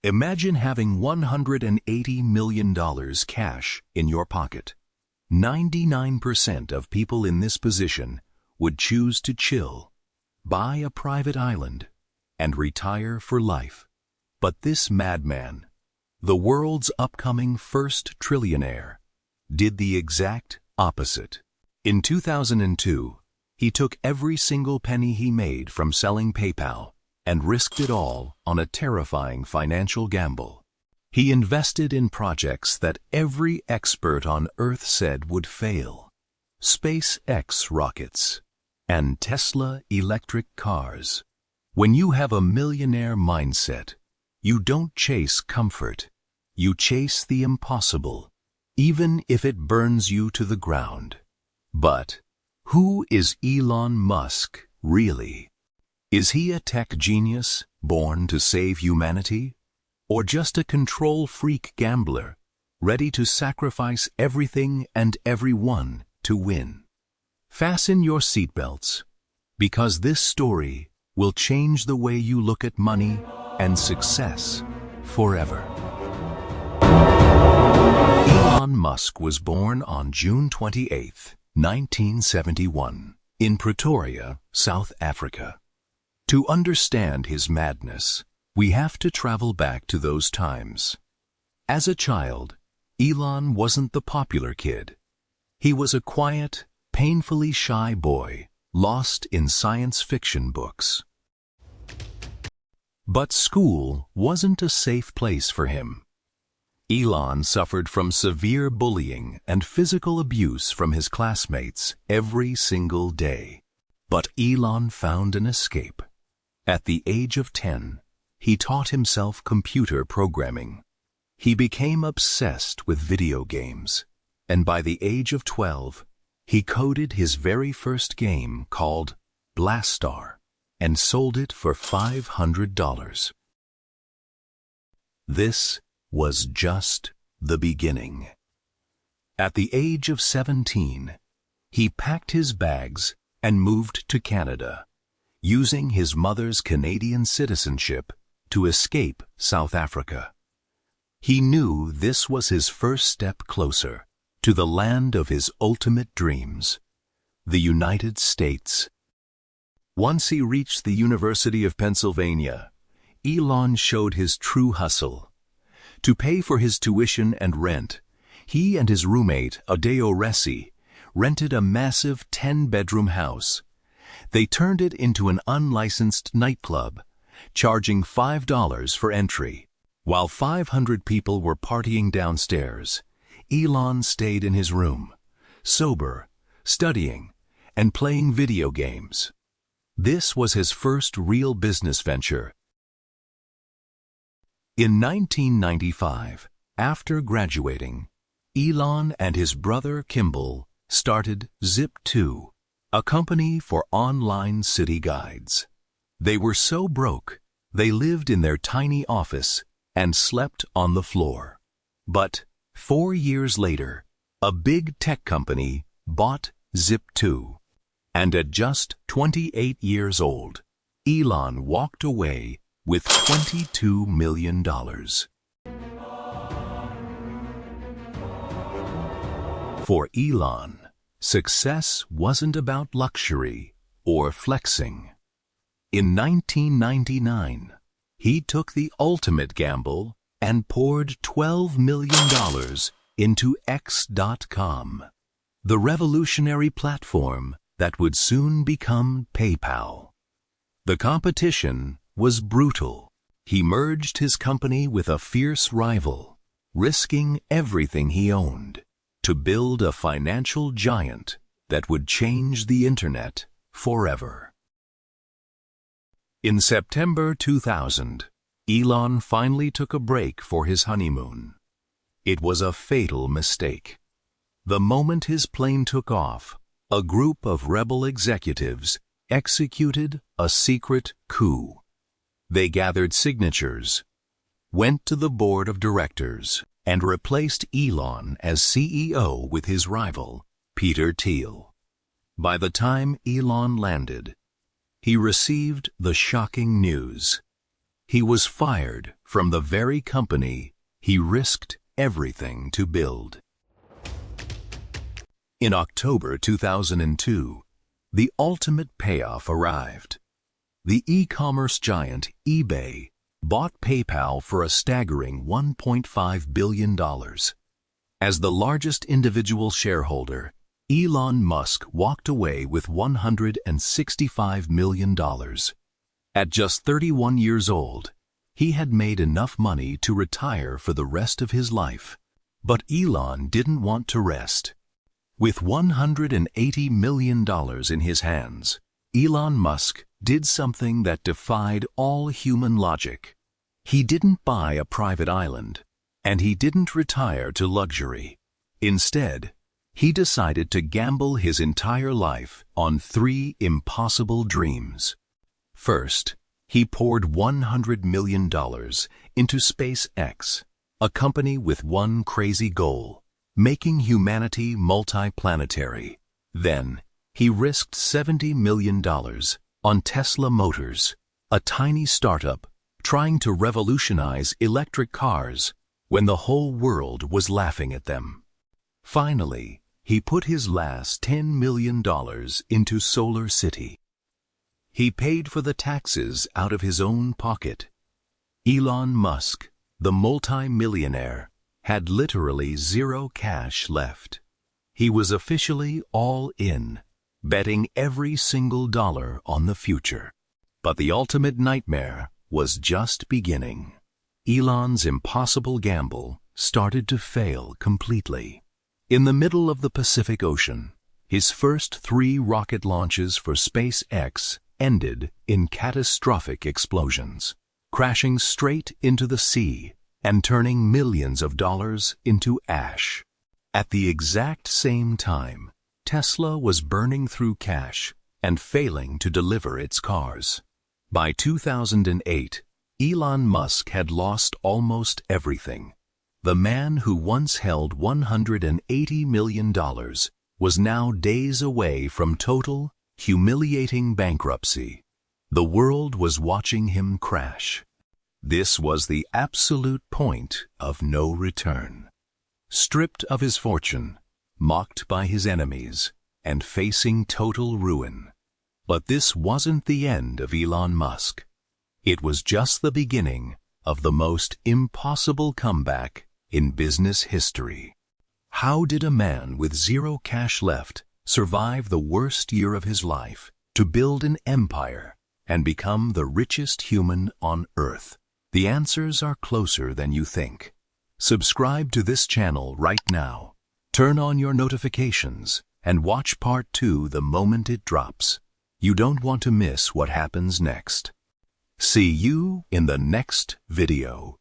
Imagine having $180 million cash in your pocket. 99% of people in this position would choose to chill, buy a private island, and retire for life. But this madman, the world's upcoming first trillionaire, did the exact opposite. In 2002, he took every single penny he made from selling PayPal and risked it all on a terrifying financial gamble. He invested in projects that every expert on Earth said would fail: SpaceX rockets and Tesla electric cars. When you have a millionaire mindset, you don't chase comfort, you chase the impossible, even if it burns you to the ground. But who is Elon Musk really? Is he a tech genius born to save humanity? Or just a control-freak gambler, ready to sacrifice everything and everyone to win? Fasten your seatbelts, because this story will change the way you look at money and success forever. Elon Musk was born on June 28, 1971, in Pretoria, South Africa. To understand his madness, we have to travel back to those times. As a child, Elon wasn't the popular kid. He was a quiet, painfully shy boy, lost in science fiction books. But school wasn't a safe place for him. Elon suffered from severe bullying and physical abuse from his classmates every single day. But Elon found an escape. At the age of 10, he taught himself computer programming. He became obsessed with video games, and by the age of 12, he coded his very first game called Blastar and sold it for $500. This was just the beginning. At the age of 17, he packed his bags and moved to Canada, using his mother's Canadian citizenship to escape South Africa. He knew this was his first step closer to the land of his ultimate dreams, the United States. Once he reached the University of Pennsylvania, Elon showed his true hustle. To pay for his tuition and rent, he and his roommate, Adeo Resi, rented a massive 10-bedroom house. They turned it into an unlicensed nightclub, charging $5 for entry. While 500 people were partying downstairs, Elon stayed in his room, sober, studying, and playing video games. This was his first real business venture. In 1995, after graduating, Elon and his brother Kimball started Zip2, a company for online city guides. They were so broke, they lived in their tiny office and slept on the floor. But 4 years later, a big tech company bought Zip2. And at just 28 years old, Elon walked away with $22 million. For Elon, success wasn't about luxury or flexing. In 1999, he took the ultimate gamble and poured $12 million into X.com, the revolutionary platform that would soon become PayPal. The competition was brutal. He merged his company with a fierce rival, risking everything he owned to build a financial giant that would change the internet forever. In September 2000, Elon finally took a break for his honeymoon. It was a fatal mistake. The moment his plane took off, a group of rebel executives executed a secret coup. They gathered signatures, went to the board of directors, and replaced Elon as CEO with his rival, Peter Thiel. By the time Elon landed, he received the shocking news. He was fired from the very company he risked everything to build. In October 2002, the ultimate payoff arrived. The e-commerce giant eBay bought PayPal for a staggering $1.5 billion. As the largest individual shareholder, Elon Musk walked away with $165 million. At just 31 years old, he had made enough money to retire for the rest of his life. But Elon didn't want to rest. With $180 million in his hands, Elon Musk did something that defied all human logic. He didn't buy a private island, and he didn't retire to luxury. Instead, he decided to gamble his entire life on 3 impossible dreams. First, he poured $100 million into SpaceX, a company with one crazy goal: making humanity multiplanetary. Then, he risked $70 million on Tesla Motors, a tiny startup trying to revolutionize electric cars when the whole world was laughing at them. Finally, he put his last $10 million into Solar City. He paid for the taxes out of his own pocket. Elon Musk, the multi-millionaire, had literally zero cash left. He was officially all in, betting every single dollar on the future. But the ultimate nightmare was just beginning. Elon's impossible gamble started to fail completely. In the middle of the Pacific Ocean, his first 3 rocket launches for SpaceX ended in catastrophic explosions, crashing straight into the sea and turning millions of dollars into ash. At the exact same time, Tesla was burning through cash and failing to deliver its cars. By 2008, Elon Musk had lost almost everything. The man who once held $180 million was now days away from total, humiliating bankruptcy. The world was watching him crash. This was the absolute point of no return. Stripped of his fortune, mocked by his enemies, and facing total ruin. But this wasn't the end of Elon Musk. It was just the beginning of the most impossible comeback in business history. How did a man with zero cash left survive the worst year of his life to build an empire and become the richest human on Earth? The answers are closer than you think. Subscribe to this channel right now. Turn on your notifications and watch part 2 the moment it drops. You don't want to miss what happens next. See you in the next video.